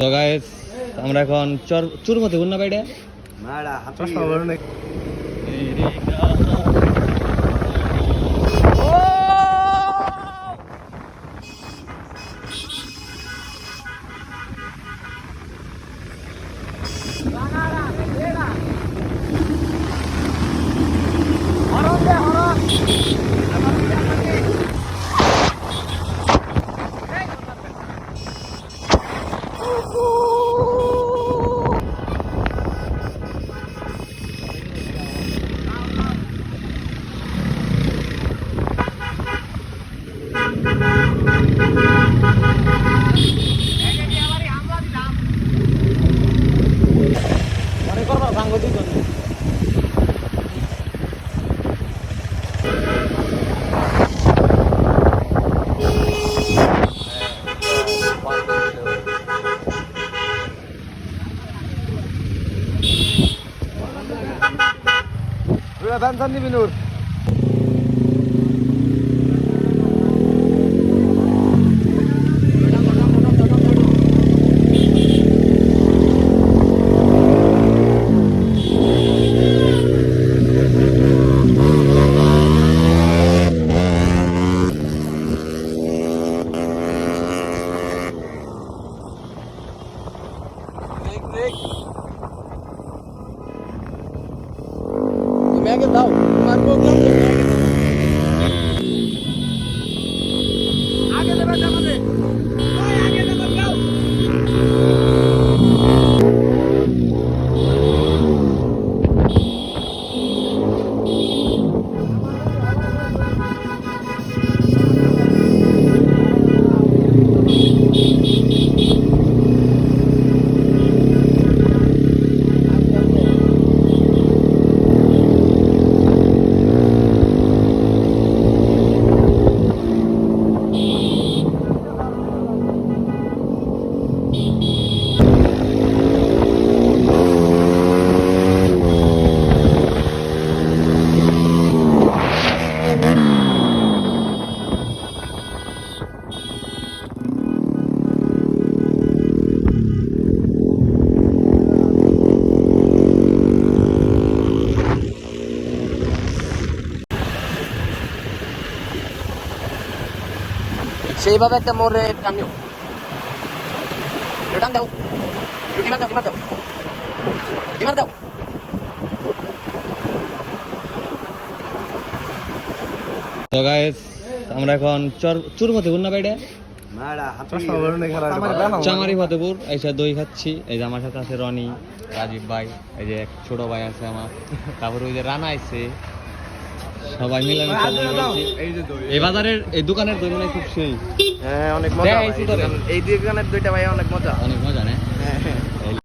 তো গাইস আমরা এখন চুরমতে ঘুরনা বাইরে Bantan di Binur. Aগে দাও তোমার প্রোগ্রাম আগে দেবা যাবে ওই আগে দেবা যাও সেইভাবে একটা মোড়ে টানিও টান দাও ডিমার দাও ডিমার দাও ডিমার দাও তো গাইস আমরা এখন চুরমতে ঘুরনা বাইরে চামারি ফতেপুর এইসব দই খাচ্ছি। এই যে আমার সাথে আছে রনি, রাজীব ভাই, এই যে এক ছোট ভাই আছে আমার, তারপরে ওই যে রানা আছে, সবাই মিলে এই বাজারের এই দোকানের দই মানে খুব সেই। হ্যাঁ অনেক মজা, এই দোকানের দইটা ভাই অনেক মজা, অনেক মজা না?